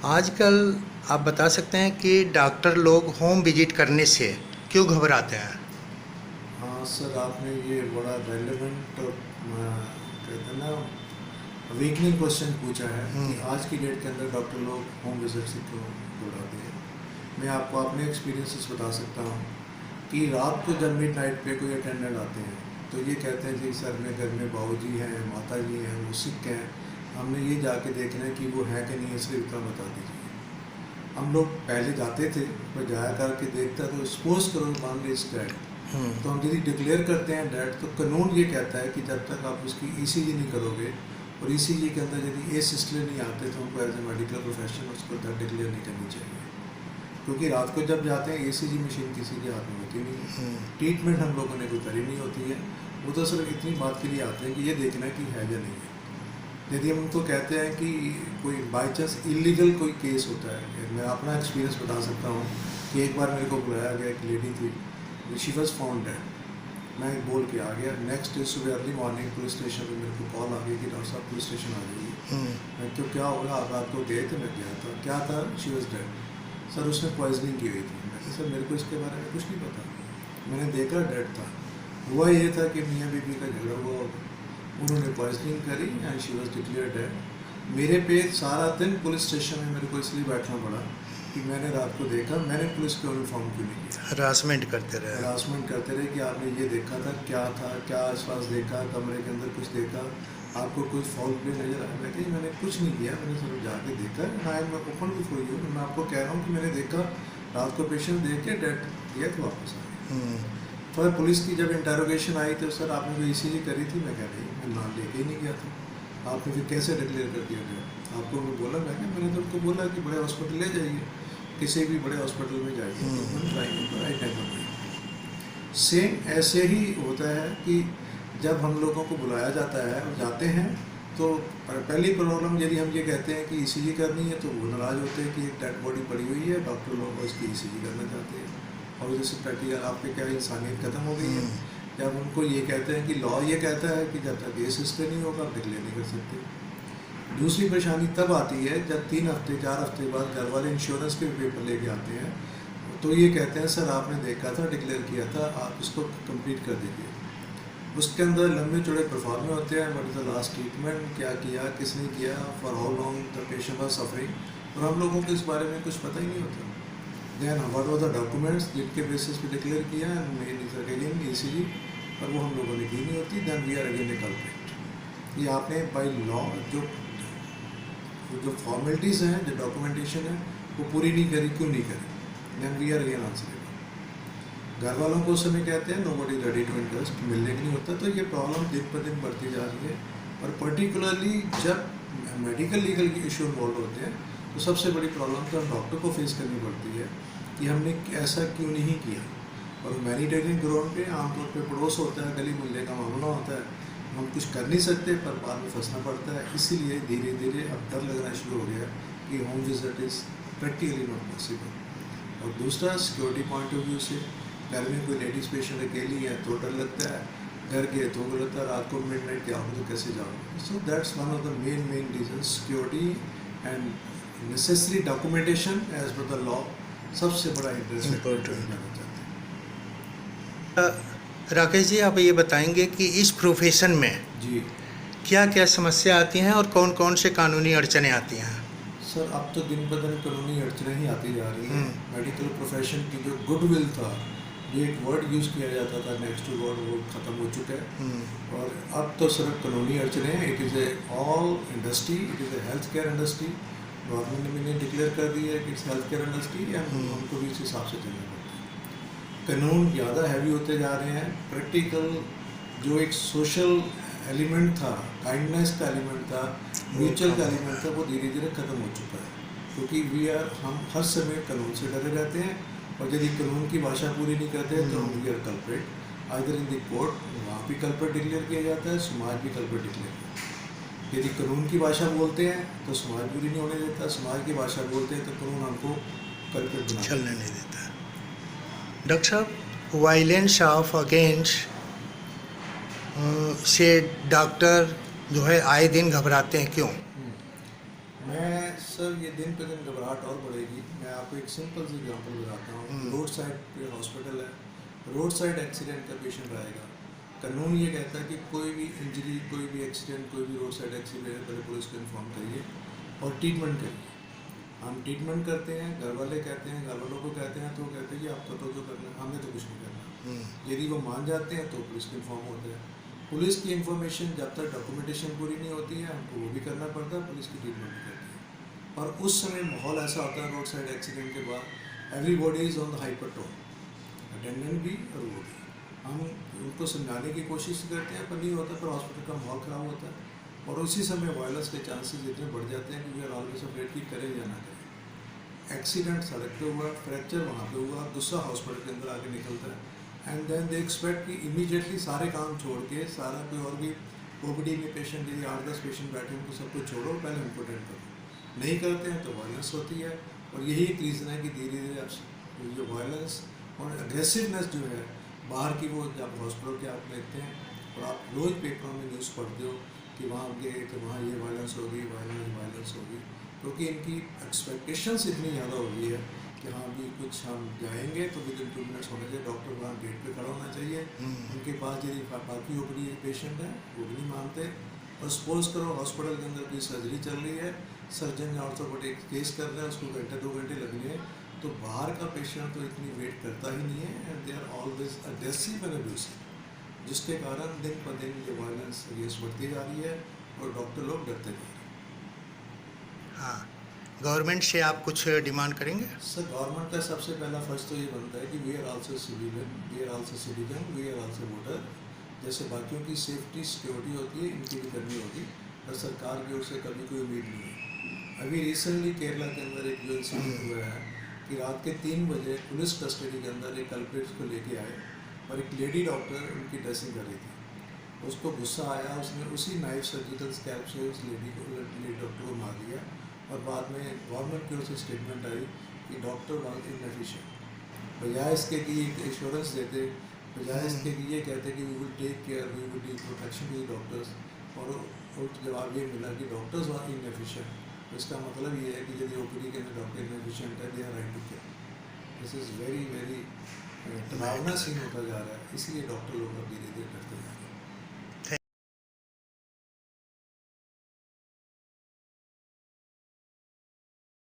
आजकल आप बता सकते हैं कि डॉक्टर लोग होम विजिट करने से क्यों घबराते हैं? हाँ सर, आपने ये बड़ा रेलेवेंट और कहते हैं ना अवेकनिंग क्वेश्चन पूछा है हम्म। कि आज की डेट के अंदर डॉक्टर लोग होम विजिट से क्यों घबराते हैं। मैं आपको अपने एक्सपीरियंसेस बता सकता हूँ कि रात को जब मिड नाइट पे कोई अटेंडेंट आते हैं तो ये कहते हैं जी सर मेरे घर में बाबूजी हैं, माता जी हैं, वो सिक हैं, हमने ये जाके देखना है कि वो है कि नहीं है, सिर्फ इतना बता दीजिए। हम लोग पहले जाते थे, पर जाया करके देखता तो सपोज करो मान ली इस डेड, तो हम यदि डिक्लेयर करते हैं डेड तो कानून ये कहता है कि जब तक आप उसकी ईसीजी नहीं करोगे और ईसीजी के अंदर यदि ए सिस्टले नहीं आते तो हमको एज ए मेडिकल प्रोफेशनल उसको डेड डिक्लेयर नहीं करनी चाहिए, क्योंकि रात को जब जाते हैं ईसीजी मशीन किसी के हाथ में होती नहीं है, ट्रीटमेंट हम लोगों ने कोई करी नहीं होती है, वो तो सिर्फ इतनी बात के लिए आते हैं कि ये देखना कि है या नहीं है। यदि हम उनको कहते हैं कि कोई बाई चांस इलीगल कोई केस होता है, मैं अपना एक्सपीरियंस बता सकता हूँ कि एक बार मेरे को बुलाया गया, एक लेडी थी, शी वॉज फाउंड डेड, मैं बोल के आ गया, नेक्स्ट डे सुबह अर्ली मॉर्निंग पुलिस स्टेशन पे मेरे को कॉल आ गई कि डॉक्टर साहब पुलिस स्टेशन आ जाइए। मैं तो क्या होगा, आप रात को गए थे? मैं गया था, क्या था? She was dead. सर उसने पॉइजनिंग की हुई थी। मैं कहा सर मेरे को इसके बारे में कुछ नहीं पता, मैंने देखा डेड था। हुआ ये था कि मियाँ बीबी का झगड़ा हुआ होगा, उन्होंने पॉइजनिंग करी and she was declare dead. मेरे पे सारा दिन पुलिस स्टेशन में मेरे को इसलिए बैठना पड़ा कि मैंने रात को देखा, मैंने पुलिस को इन्फॉर्म क्यों नहीं किया। हरासमेंट करते रहे। हरासमेंट करते रहे कि आपने ये देखा था, क्या था, क्या आसपास देखा, कमरे के अंदर कुछ देखा, आपको कुछ फॉल प्ले नजर आया? मैं कही मैंने कुछ नहीं किया, मैंने सिर्फ जाके देखा, I am open with for you, मैं आपको कह रहा हूँ कि मैंने देखा, रात को पेशेंट देख के डेड दिया तो वापस आ गया। फिर पुलिस की जब इंटरोगेशन आई तो सर आपने कोई ईसीजी करी थी? मैं कह नहीं, मैं नाम लेके ही नहीं गया था। आपने फिर कैसे डिक्लेयर कर दिया गया? आपको मैं बोला, मैंने तो उनको बोला कि बड़े हॉस्पिटल ले जाइए, किसी भी बड़े हॉस्पिटल में जाइए तो राइट टाइम पर। सेम ऐसे ही होता है कि जब हम लोगों को बुलाया जाता है और जाते हैं तो पहली प्रॉब्लम यदि हम ये कहते हैं कि ईसीजी करनी है तो वो नाराज़ होते हैं कि एक डेड बॉडी पड़ी हुई है, डॉक्टर लोग उसकी ईसीजी करना चाहते हैं, और जैसे प्रैक्टिकल आपके क्या इंसानियत ख़त्म हो गई है। जब उनको ये कहते हैं कि लॉ ये कहता है कि जब तक ये सिस्टम नहीं होगा आप डिक्लेयर नहीं कर सकते। दूसरी परेशानी तब आती है जब 3 हफ्ते 4 हफ्ते बाद घर वाले इंश्योरेंस के पेपर लेके आते हैं तो ये कहते हैं सर आपने देखा था, डिक्लेयर किया था, आप इसको कंप्लीट कर दीजिए। उसके अंदर लंबे चौड़े परफॉर्मे होते हैं, what is the last treatment, क्या किया, किसने किया, for how long the patient was suffering, और हम लोगों को इस बारे में कुछ पता ही नहीं होता। Then what was the documents जिनके बेसिस पे डिक्लेयर किया and main is again ECG, पर वो हम लोगों ने की नहीं होती। Then we are again a culprit. ये आपने बाई लॉ जो फॉर्मेलिटीज़ हैं, जो डॉक्यूमेंटेशन है वो पूरी नहीं करी, क्यों नहीं करी? Then we are again answerable. घर वालों को उस समय कहते हैं nobody is ready to invest, मिलने के नहीं होता। तो ये प्रॉब्लम दिन पर दिन बढ़ती जा रही है, और पर्टिकुलरली जब मेडिकल लीगल के इशू इन्वॉल्व होते हैं तो सबसे बड़ी प्रॉब्लम तो हम डॉक्टर को फेस करनी पड़ती है कि हमने ऐसा क्यों नहीं किया। और मैनिटेरियन ग्राउंड पे आमतौर पे पड़ोस होता है, गली मोहल्ले का मामला होता है, हम कुछ कर नहीं सकते पर बाद में फंसना पड़ता है। इसीलिए धीरे धीरे अब डर लगना शुरू हो गया कि home visit is practically not possible. और दूसरा सिक्योरिटी पॉइंट ऑफ व्यू से, घर में कोई लेडीज़ पेशेंट अकेली है तो डर लगता है, घर गए तो वो लगता है रात को मिडनाइट क्या हो तो कैसे जाओगे। So that's one of the main reason, security and necessary documentation as per the law सबसे बड़ा इंटरेस्ट है। राकेश जी, आप ये बताएंगे कि इस प्रोफेशन में जी क्या क्या समस्या आती हैं और कौन कौन से कानूनी अड़चनें आती हैं? सर, अब तो दिन ब दिन कानूनी अड़चनें ही आती जा रही हैं। मेडिकल प्रोफेशन की जो गुडविल था, जो एक वर्ड यूज़ किया जाता था नेक्स्ट टू वर्ड, वो ख़त्म हो चुका है। और अब तो सिर्फ कानूनी अड़चनें हैं। It is a all industry, it is a health care industry. Government ने डिक्लेयर कर दी है कि it's health care industry, and हमको भी इस हिसाब से चलना पड़ता है। कानून ज़्यादा हैवी होते जा रहे हैं। प्रैक्टिकल जो एक सोशल एलिमेंट था, काइंडनेस का एलिमेंट था, म्यूचुअल का एलिमेंट था, वो धीरे धीरे ख़त्म हो चुका है, क्योंकि हम हर समय कानून से डरे रहते हैं, और यदि कानून की भाषा पूरी नहीं करते तो हम we are culprit. Either in the court, वहाँ भी कल्प्रिट डिक्लेयर किया जाता है, समाज भी कल्प्रिट डिक्लेयर करता है। यदि कानून की भाषा बोलते हैं तो समाज पूरी नहीं होने देता, समाज की भाषा बोलते हैं तो कानून हमको कल्प्रिट चलने नहीं देता। डॉक्टर साहब, वायलेंस ऑफ अगेंस्ट से डॉक्टर जो है आए दिन घबराते हैं, क्यों? मैं सर ये दिन पे दिन घबराहट और बढ़ेगी। मैं आपको एक सिंपल सी एग्जांपल बताता हूँ। रोड साइड पे हॉस्पिटल है, रोड साइड एक्सीडेंट का पेशेंट रहेगा, कानून ये कहता है कि कोई भी इंजरी, कोई भी एक्सीडेंट, कोई भी रोड साइड एक्सीडेंट है पहले पुलिस को इन्फॉर्म करिए और ट्रीटमेंट करिए। हम ट्रीटमेंट करते हैं, घर वाले कहते हैं, घर वालों को कहते हैं तो वो कहते हैं कि आपको तो जो करना है, हमें तो कुछ नहीं करना। यदि वो मान जाते हैं तो पुलिस को इन्फॉर्म होते हैं। पुलिस की इन्फॉर्मेशन जब तक डॉक्यूमेंटेशन पूरी नहीं होती है हमको वो भी करना पड़ता है, पुलिस की ट्रीटमेंट भी करती है। और उस समय माहौल ऐसा होता है रोड साइड एक्सीडेंट के बाद, everybody is on the hyper tone, attendant भी और वो भी। हम उनको समझाने की कोशिश करते हैं पर नहीं होता, पर हॉस्पिटल का माहौल ख़राब होता है और उसी समय वायलेंस के चांसेस इतने बढ़ जाते हैं कि वी आर ऑलवेज अफ्रेड कि करें या ना करें। एक्सीडेंट सड़क पे हुआ, फ्रैक्चर वहाँ पे हुआ, दूसरा हॉस्पिटल के अंदर आके निकलता है एंड देन दे एक्सपेक्ट कि इमीडिएटली सारे काम छोड़ के, सारा कोई और भी ओपीडी में पेशेंट यदि 8-10 पेशेंट बैठे हैं उनको सब कुछ छोड़ो, पहले उनको अटेंड करो। नहीं करते हैं तो वायलेंस होती है और यही एक रीज़न है कि धीरे धीरे जो वायलेंस और अग्रेसिवनेस जो है बाहर की, वो जब हॉस्पिटल के आप देखते हैं और आप रोज़ पेपरों में न्यूज़ पढ़ते हो कि वहाँ गए तो वहाँ ये वायलेंस होगी, वायलेंस होगी, क्योंकि इनकी एक्सपेक्टेशंस इतनी ज़्यादा हो गई है कि हाँ भी कुछ हम जाएंगे तो विद इन 2 मिनट्स होना चाहिए, डॉक्टर वहाँ गेट पे खड़ा होना चाहिए। उनके पास यदि बाकी ओपीडी पेशेंट है वो भी नहीं मानते। और सपोज करो हॉस्पिटल के अंदर कोई सर्जरी चल रही है, सर्जन या ऑर्थोपेडिक केस कर रहा है, उसको घंटे 2 घंटे लगने हैं, तो बाहर का पेशेंट तो इतनी वेट करता ही नहीं है and they are always aggressive and abusive, जिसके कारण दिन पर दिन ये वायलेंस अगेंस्ट बढ़ती जा रही है और डॉक्टर लोग डरते जा रहे हैं। हाँ, गवर्नमेंट से आप कुछ डिमांड करेंगे? सर गवर्नमेंट का सबसे पहला फर्स्ट तो ये बनता है कि we are also civilian, we are also citizen, we are also voter. जैसे बाकियों की सेफ्टी सिक्योरिटी होती है, इनकी भी करनी होगी, पर सरकार की ओर से कभी कोई उम्मीद नहीं है। अभी रिसेंटली केरला के अंदर एक जो इंसिडेंट हुआ है कि रात के 3 बजे पुलिस कस्टडी के अंदर एक कल्प्रिट को लेके आए और एक लेडी डॉक्टर उनकी ड्रेसिंग कर रही थी। उसको गुस्सा आया, उसने उसी नाइफ सर्जिकल स्कैल्प से उस लेडी डॉक्टर को मार दिया और बाद में गवर्नमेंट की ओर से स्टेटमेंट आई कि डॉक्टर वाज इनएफिशिएंट। बजाय इसके कि एक इंश्योरेंस देते, बजाय इसके कि ये कहते कि we will take care, we will give protection to the doctors, और उल्टा जवाब ये मिला कि डॉक्टर्स वाज इनएफिशिएंट। तो इसका मतलब ये है कि यदि ओपीडी के अंदर डॉक्टर इनएफिशिएंट है, they are right to care. This is very very तनावना सीन होता जा रहा है, इसलिए डॉक्टर लोग अब धीरे धीरे करते जा रहे हैं।